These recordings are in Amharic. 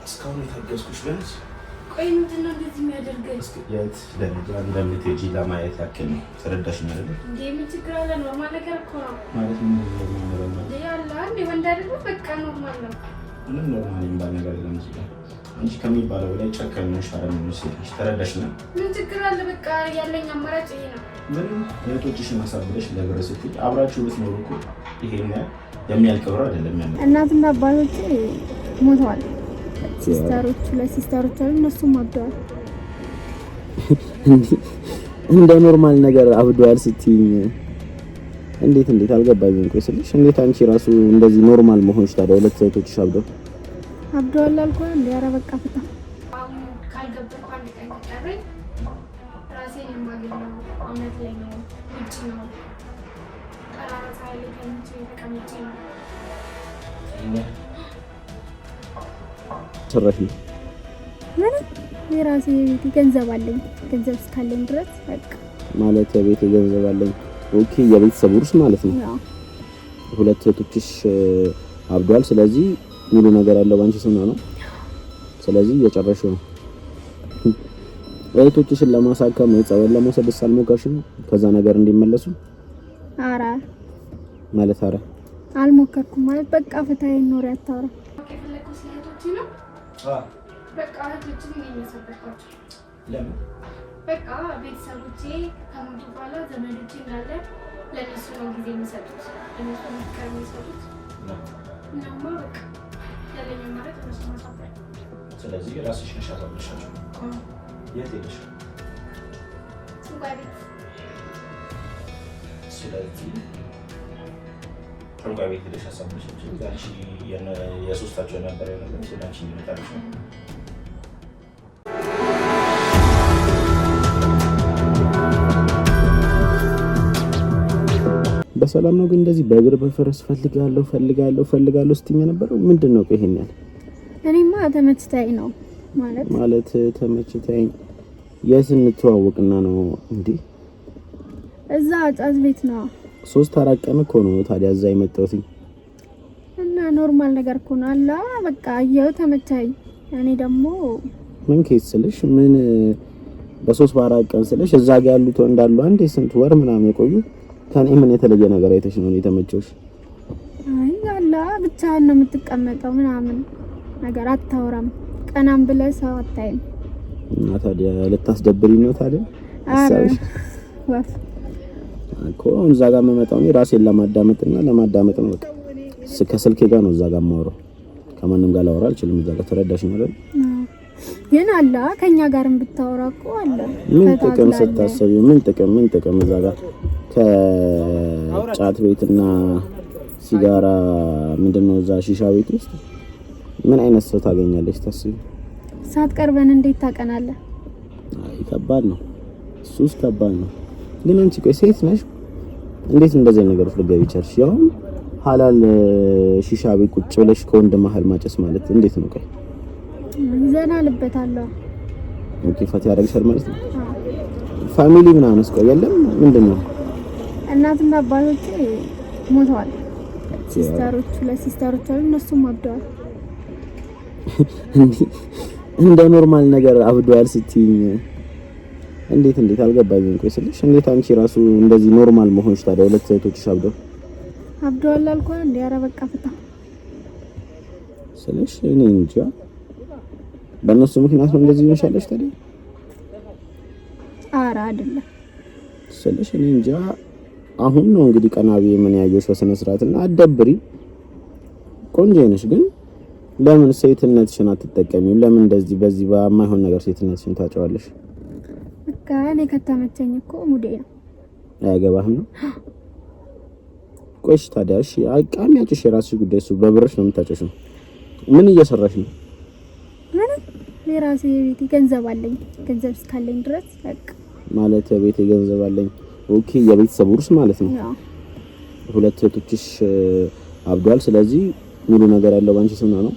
እስካሁን የታገስኩሽ ቢያንስ ቆይ ምንድን ነው እንደዚህ የሚያደርገኝ? የት ደረጃ እንደምትሄጂ ለማየት ያክል ነው። ተረዳሽኝ አይደል? እንዴ ምን ችግር አለ? ኖርማል ነገር እኮ ነው ማለት ምን ነው እንዴ ያለ አንዴ ወንድ አይደል? በቃ ኖርማል ነው። ምንም ኖርማል የሚባል ነገር የለም እዚህ ጋር። አንቺ ከሚባለው በላይ ጨካኝ ነሽ። ተረዳሽኝ? ምን ችግር አለ? በቃ ያለኝ አማራጭ ይሄ ነው። ምንም እህቶችሽን አሳብለሽ ለብር ስትይ አብራችሁ ብትኖሩ እኮ ይሄን የሚያልቅ ብር አይደለም ያለው። እናትና አባቶቼ ሞተዋል። ሲስተሮች አሉ እነሱም አብደዋል። እንደ ኖርማል ነገር አብደዋል ስትይኝ እንዴት አልገባኝም። ቆይ ስልሽ እንዴት አንቺ ራሱ እንደዚህ ኖርማል መሆንሽ ታዲያ? ሁለት እህቶችሽ አብደዋል አልኩህ እንዴ? ኧረ በቃ ፍታ። አሁን ካልገባሁ አንድ ቀን ቀረኝ። ራሴን የማገኘው እውነት ላይ ነው ውጭ ነው ጠራራ ፀሐይ ላይ ተቀምጬ ነው ሰራሽ ነው ማለት የራሴ ቤት ገንዘብ አለኝ። ገንዘብ እስካለኝ ድረስ በቃ ማለት የቤት ገንዘብ አለኝ። ኦኬ የቤተሰብ ውርስ ማለት ነው። ያው ሁለት እህቶችሽ አብደዋል። ስለዚህ ሙሉ ነገር ያለው ባንቺ ስም ነው። ስለዚህ እየጨረሽው ነው። እህቶችሽን ለማሳከም ወይ ጸበል ለመውሰድ አልሞከርሽም? ከዛ ነገር እንዲመለሱ ኧረ ማለት ኧረ አልሞከርኩም። ማለት በቃ ፍታዬን ኖር ያታወራ ነው። በቃ እህቶችን የሚያሰበርኳቸው ለምን በቃ ቤተሰቦቼ ከሞቱ በኋላ ዘመዶቼ እንዳለ ለነሱ ነው ጊዜ የሚሰጡት፣ ለነሱ ነው ፍቅር የሚሰጡት። እናማ በቃ ያለኝ ማለት እነሱ ማሳበር። ስለዚህ ራስሽ ነሽ አሳብለሻቸው። የት ሄደሽ? ሱቃይ ቤት። ስለዚህ ጠንቋይ ቤት ሄደሽ አሳብለሻቸው። አንቺ የሶስታቸው ነበር ያለው ስለአንቺ ይመጣልሽ ነው። በሰላም ነው ግን እንደዚህ በእግር በፈረስ ፈልጋለሁ ስትኛ ነበረው። ምንድነው ቆይ ይሄን ያለ? እኔማ ተመችታኝ ነው ማለት ተመችታኝ። የት እንተዋወቅና ነው እንዴ? እዛ ጫዝ ቤት ነው። 3-4 ቀን እኮ ነው ታዲያ እዛ የመጣሁት እና ኖርማል ነገር እኮ ነው አላ በቃ አየው ተመቻኝ። እኔ ደግሞ ምን ኬስ ስልሽ ምን በ3-4 ቀን ስልሽ እዛ ጋር ያሉት እንዳሉ አንዴ ስንት ወር ምናምን የቆዩ ከኔ ምን የተለየ ነገር አይተሽ ነው የተመቸሽ? አይ አላ ብቻህን ነው የምትቀመጠው ምናምን ነገር አታወራም። ቀናም ብለህ ሰው አታይም። እና ታዲያ ልታስደብሪኝ ነው ታዲያ? አሳብሽ ወፍ እኮ እዛ ጋር መመጣው ነው ራሴን ለማዳመጥና ለማዳመጥ ነው። በቃ ከስልኬ ጋር ነው እዛ ጋር የማወራው። ከማንም ጋር ላወራ አልችልም እዛ ጋር። ተረዳሽኝ አይደል? ግን አላ ከኛ ጋርም ብታወራ እኮ አለ። ምን ጥቅም ስታስቢው ምን ጥቅም እዛ ጋር ከጫት ቤትና ሲጋራ ምንድነው እዛ ሺሻ ቤት ውስጥ ምን አይነት ሰው ታገኛለሽ ታስቢ? ሳትቀርበን እንዴት ታቀናለህ? አይ ከባድ ነው እሱስ ከባድ ነው። ግን አንቺ ቆይ ሴት ነሽ እንዴት እንደዚህ ነገር ልትገቢ ቻልሽ? ያው ሐላል ሺሻ ቤት ቁጭ ብለሽ ከወንድ መሀል ማጨስ ማለት እንዴት ነው? ቆይ ዘና ልበታለሁ። ኦኬ ፈታ ያደርግሻል ማለት ነው። ፋሚሊ ምናምን እስቆይ የለም ምንድነው? እናትና አባቶቼ ሞተዋል። ሲስተሮች አሉ እነሱም አብደዋል። እንደ ኖርማል ነገር አብደዋል ስትይኝ እንዴት አልገባኝም። ቆይ ስልሽ እንዴት አንቺ ራሱ እንደዚህ ኖርማል መሆንሽ ታዲያ? ሁለት እህቶችሽ አብደዋል አልኩህ እንዴ? ኧረ በቃ ፍታ ስልሽ እኔ እንጃ በእነሱ ምክንያት ነው እንደዚህ ይሆንሻለሽ ታዲያ? ኧረ አይደለም ስልሽ እኔ እንጃ። አሁን ነው እንግዲህ ቀናቢ ምን ያየሽ በስነ ስርዓትና አደብሪ ቆንጆ ነሽ። ግን ለምን ሴትነትሽን አትጠቀሚም? ለምን እንደዚህ በዚህ በማይሆን ነገር ሴትነትሽን ታጫዋለሽ? በቃ እኔ ከተመቸኝ እኮ ሙዴ ነው። አያገባህም ነው? ቆይሽ ታዲያ እሺ አቃሚያጭሽ የራስሽ ጉዳይ። እሱ በብርሽ ነው የምታጨሽው። ምን እየሰራሽ ነው? የራሴ ቤት ገንዘብ አለኝ። ገንዘብ እስካለኝ ድረስ በቃ ማለት የቤት ገንዘብ አለኝ። ኦኬ የቤተሰብ ውርስ ማለት ነው። ያው ሁለት እህቶችሽ አብደዋል። ስለዚህ ሙሉ ነገር ያለው ባንቺ ስም ነው።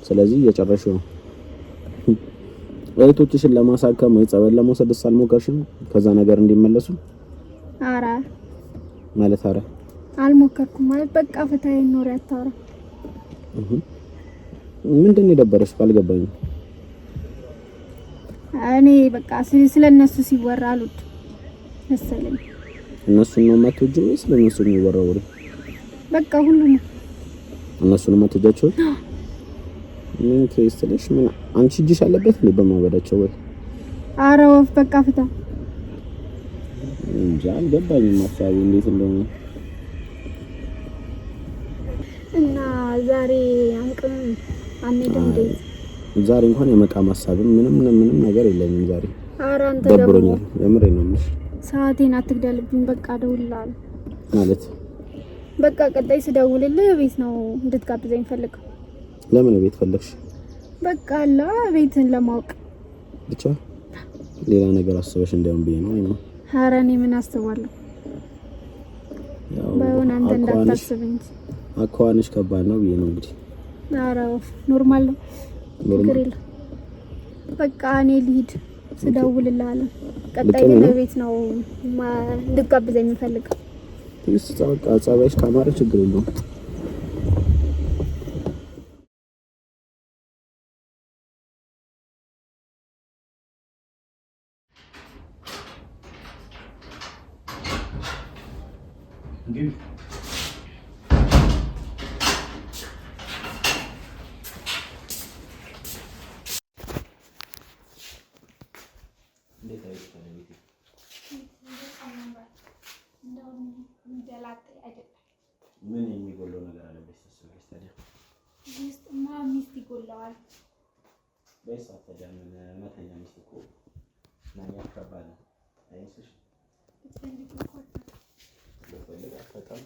ስለዚህ እየጨረሽው ነው። እህቶችሽን ለማሳከም ወይ ጸበል ለመውሰድ አልሞከርሽም? ከዛ ነገር እንዲመለሱ ኧረ ማለት ኧረ አልሞከርኩም። ማለት በቃ ፍታዬን ኖር ያታወራ ምንድን ነው የደበረሽ? ካልገባኝ እኔ በቃ ስለነሱ ሲወራ አሉት መሰለኝ። እነሱን ነው የማትወጂው ወይስ ስለነሱ ነው የሚወራው? በቃ ሁሉም እነሱን ነው የማትወጃቸው? ምን ከይስተለሽ ምን አንቺ እጅሽ አለበት እንዴ በማበዳቸው? ወይ ኧረ ወፍ በቃ ፍታ እንጃ አልገባኝም ሀሳቡ እንዴት እንደሆነ። እና ዛሬ አንቅም አንሄድም እንዴ? ዛሬ እንኳን የመቃም ሀሳብም ምንም ነገር የለኝም ዛሬ። ኧረ አንተ ደብሮኛል የምሬን ነው የምልሽ። ሰዓቴን አትግደልብኝ። በቃ እደውልልሃለሁ ማለት በቃ ቀጣይ ስደውልልህ ቤት ነው እንድትጋብዘኝ ፈልገው። ለምን ቤት ፈለግሽ? በቃ አላ ቤትን ለማወቅ ብቻ ሌላ ነገር አስበሽ እንዳይሆን ብዬ ነው። ኧረ እኔ ምን አስባለሁ? ባይሆን አንተ እንዳታስብ እንጂ አኳንሽ ከባድ ነው ብዬ ነው እንግዲህ። ኧረ ኖርማል ነው ችግር የለም። በቃ እኔ ልሂድ ስደውልልሃለሁ። ቀጣይ ግን ቤት ነው እንድትጋብዘኝ የምፈልገው። በቃ ጸባይሽ ካማረ ችግር የለውም። ምን የሚጎለው ነገር አለ? በስተሰለሽ ታዲያ ሚስጥማ ሚስት ይጎለዋል። በሳት ታዲያ ምን መተኛ ሚስት እኮ ማግኘት ከባድ ነው አይመስልሽ? በጣም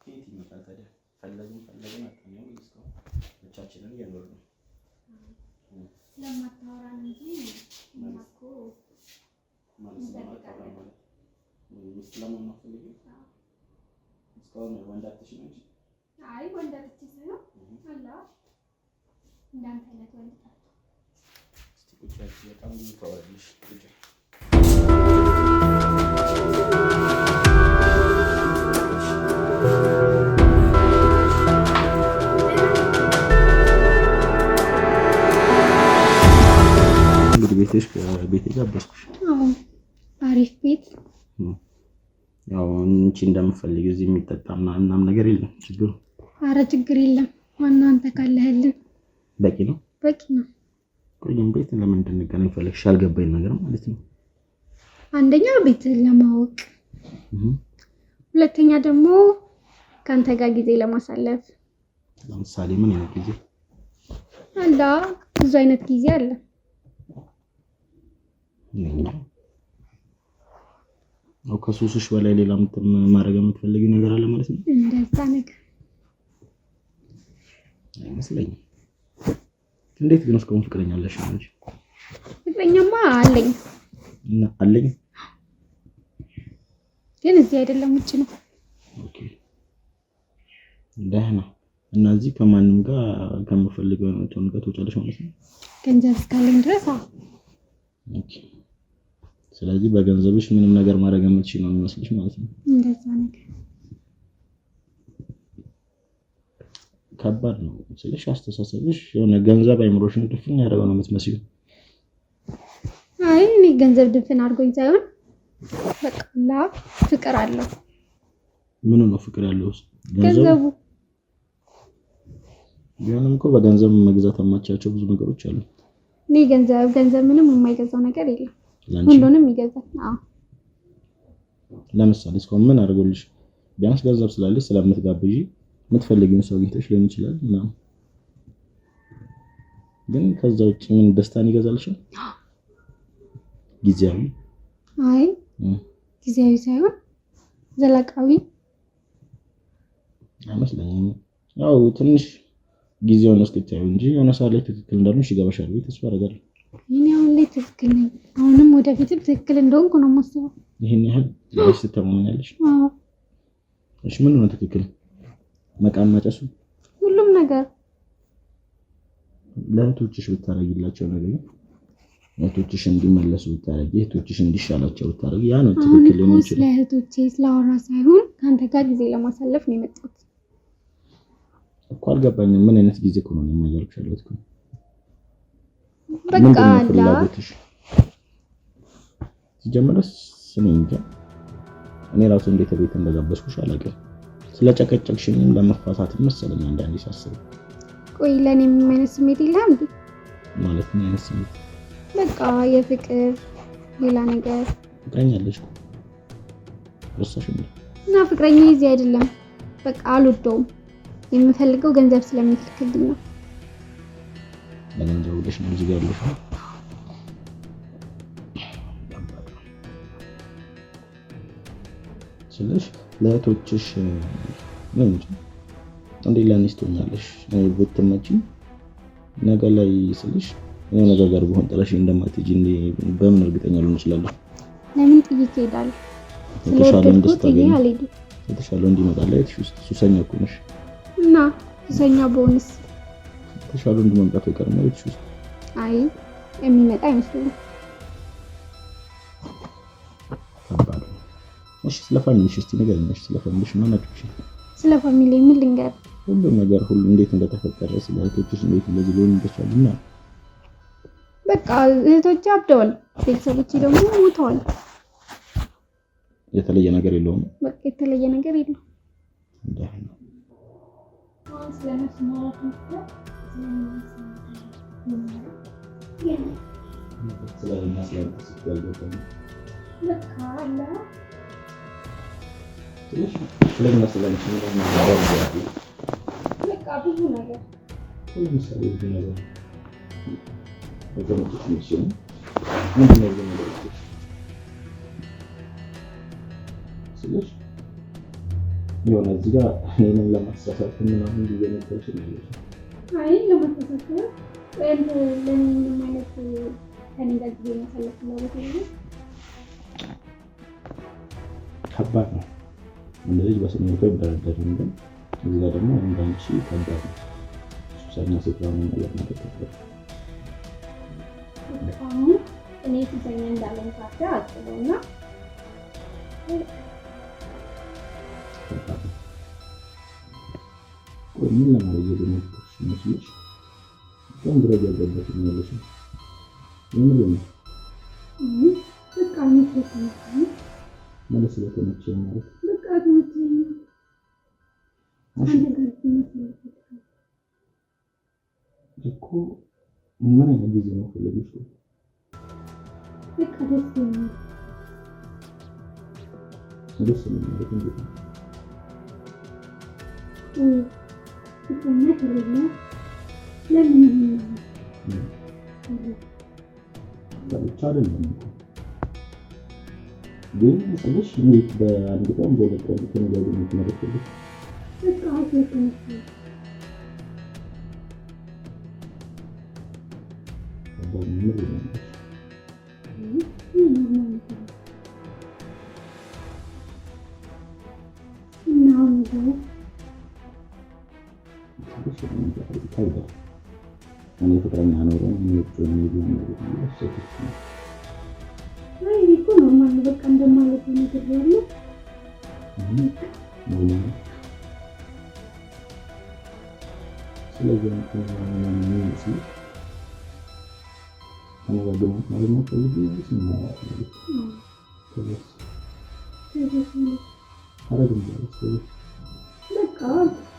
ኬት ይመጣል ታዲያ ፈለግን አጣኛው ይስከው ብቻችንን እየኖርን ነው። ስለማታወራ እንጂ ማኮ ማለት ሚስት ለምን ነው ፈልጊ? እስካሁን ወንዳትሽ ነው እንጂ አይ ወንዳትሽ ነው አላ እንዳንተ አይነት ወንድ እስቲ ቁጭ ያልሽ በጣም ተወርልሽ ቁጭ ቤቴ ጋበዝኩሽ። አሪፍ ቤት ያው እንቺ እንደምፈልግ እዚህ የሚጠጣ ምናምን ነገር የለም። ችግሩ አረ ችግር የለም። ዋናው አንተ ካለህልን በቂ ነው። ቆይም ቤት ለምን እንድንገናኝ ፈለግሽ? አልገባኝ ነገር ማለት ነው። አንደኛ ቤትህን ለማወቅ፣ ሁለተኛ ደግሞ ካንተ ጋር ጊዜ ለማሳለፍ። ለምሳሌ ምን አይነት ጊዜ አላ? ብዙ አይነት ጊዜ አለ። ነው ከሱስሽ በላይ ሌላ ማድረግ የምትፈልጊው ነገር አለ ማለት ነው? እንደዛ ነገር አይመስለኝም። እንዴት ግን እስካሁን ፍቅረኛ አለሽ እንጂ? ፍቅረኛማ አለኝ እና አለኝ ግን እዚህ አይደለም ውጭ ነው። ኦኬ ደህና። እና እዚህ ከማንም ጋር ከምፈልገው ነው ተወጫለሽ ማለት ነው? ገንዘብ እስካለኝ ድረስ ኦኬ። ስለዚህ በገንዘብሽ ምንም ነገር ማድረግ የምትችይ ነው የሚመስልሽ ማለት ነው? እንደዛ ነገር ከባድ ነው ስለሽ አስተሳሰብሽ የሆነ ገንዘብ አይምሮሽን ድፍን ያደረገው ነው የምትመስዪው። አይ እኔ ገንዘብ ድፍን አድርጎኝ ሳይሆን በቃ ፍቅር አለው። ምን ነው ፍቅር ያለው? ገንዘቡ ቢሆንም እኮ በገንዘብ መግዛት የማትችያቸው ብዙ ነገሮች አሉ። እኔ ገንዘብ ምንም የማይገዛው ነገር የለም። ሁሉንም ይገዛል። አዎ ለምሳሌ እስካሁን ምን አድርጎልሽ? ቢያንስ ገንዘብ ስላለሽ ስለምትጋብዢ የምትፈልጊውን ሰው አግኝተሽ ሊሆን ይችላል እና ግን ከዛ ውጭ ምን ደስታን ይገዛልሻል? ጊዜያዊ አይ ጊዜያዊ ሳይሆን ዘላቃዊ አይመስለኝም። ያው ትንሽ ጊዜውን እስክታዩ እንጂ የሆነ ሰዓት ላይ ትክክል እንዳልሆንሽ ይገባሻል ብዬ ተስፋ አደርጋለሁ። እኔ አሁን ላይ ትክክል ነኝ። አሁንም ወደፊትም ትክክል እንደሆንኩ ነው የማስበው። ይሄን ያህል ለራስሽ ትተማመኛለሽ? አዎ። እሺ ምን ነው ትክክል? መቃም ማጨሱ? ሁሉም ነገር ለእህቶችሽ ብታረጊላቸው ነገር እህቶችሽ እንዲመለሱ ብታረጊ፣ እህቶችሽ እንዲሻላቸው ብታረጊ ያ ነው ትክክል ሊሆን ይችላል። ለእህቶቼ ስላወራ ሳይሆን ካንተ ጋር ጊዜ ለማሳለፍ ነው የመጣሁት። እኮ አልገባኝም። ምን አይነት ጊዜ እኮ ነው የማያልኩሽ ያለሁት እኮ በቃ አላ ሲጀምርስ እኔ እንጃ። እኔ ራሱ እንዴት ቤት እንደጋበዝኩሽ አላውቅም። ስለጨቀጨቅሽኝም ለመፋታት መሰለኝ አንዳንዴ ሳስብ። ቆይ ለኔ ምን አይነት ስሜት የለም እንዴ? ማለት ምን አይነት ስሜት? በቃ የፍቅር ሌላ ነገር ፍቅረኛ አለሽ እኮ ረሳሽ እንዴ? እና ፍቅረኛ እዚህ አይደለም። በቃ አልወደውም። የምፈልገው ገንዘብ ስለሚልክልኝ ነው። ለገንዘብ ብለሽ ነው እዚህ ጋር ያለሽ? ስለሽ ለእህቶችሽ ምን እንጂ እንዴ ለኔስ ትሆኛለሽ? ብትመጪኝ ነገ ላይ ስልሽ የሆነ ነገር ጋር ቢሆን ጥለሽ እንደማትሄጂ እንዴ በምን እርግጠኛ ልሆን እችላለሁ? ለምን ጥይት ይሄዳል? ስለወደድኩት ይሄ አልሄድም። የተሻለ እንዲመጣላ የትሽ ሱሰኛ እኮ ነሽ። እና ሱሰኛ ቦንስ የተሻለ እንዲመጣ ይቀርማ የትሽ ውስጥ አይ የሚመጣ አይመስልም። እሺ ስለ ፋሚሊሽ እስቲ ንገሪኝ። ስለ ፋሚሊሽ ምን አናውቅሽ? ስለ ፋሚሊ ምን ልንገር? ሁሉ ነገር ሁሉ እንዴት እንደተፈጠረ ስለ እህቶችሽ እንዴት እንደዚህ ሊሆን እንደቻሉና በቃ እህቶቼ አብደዋል፣ ቤተሰቦቼ ደግሞ ሞተዋል። የተለየ ነገር የለውም። በቃ የተለየ ነገር የለውም። የሆነ እዚህ ጋር እኔንም ለማሳሳት ምናምን ሊገነጠልሽ ነው። አይ ለማሳሳት ወይም ለምን ማለት ከኔ ጋር ጊዜ ማሳለፍ ነው። ከባድ ነው። እንደዚህ በስሜት ይደረደራል። ግን እዚህ ጋር ደግሞ እንዳንቺ ከባድ ነው። ሱሰኛ ሴት ነው ማለት ነው። አሁን እኔ ሱሰኛ እንዳለኝ ታዲያ አጥቶና ምን ለማድረግ የሞከርሽ መስሎሽ? ኮንግሬት ያደረገች ነው ምን በቃ ነው ማለት ስለተመቸ ማለት በቃ ተመቸኝ። እኮ ምን አይነት ጊዜ ነው ፈልገሽ? በቃ ደስ ይላል። ደስ ይላል እንዴ? ይሄን ከሌለ ለምን ብቻ አይደለም ግን ስለሽ እንዴት በአንድ ቀን በሁለት ቀን ተነጋግረን የምትመረጥልሽ? በቃ አይተን እኔ ፍቅረኛ ኖሮ ምን ነው አይ እኮ ኖርማል በቃ እንደማለት ነገር ያለው ስለዚህ ምን ሲል ተነጋግረን ማለት ነው ፈልጊ ነው አረግም በቃ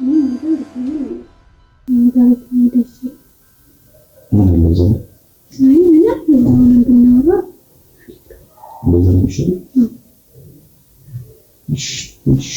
ምን ነገር ደስ ምን ለዘው አይ ምን አሁን ብናወራ በዘር ምሽል እሺ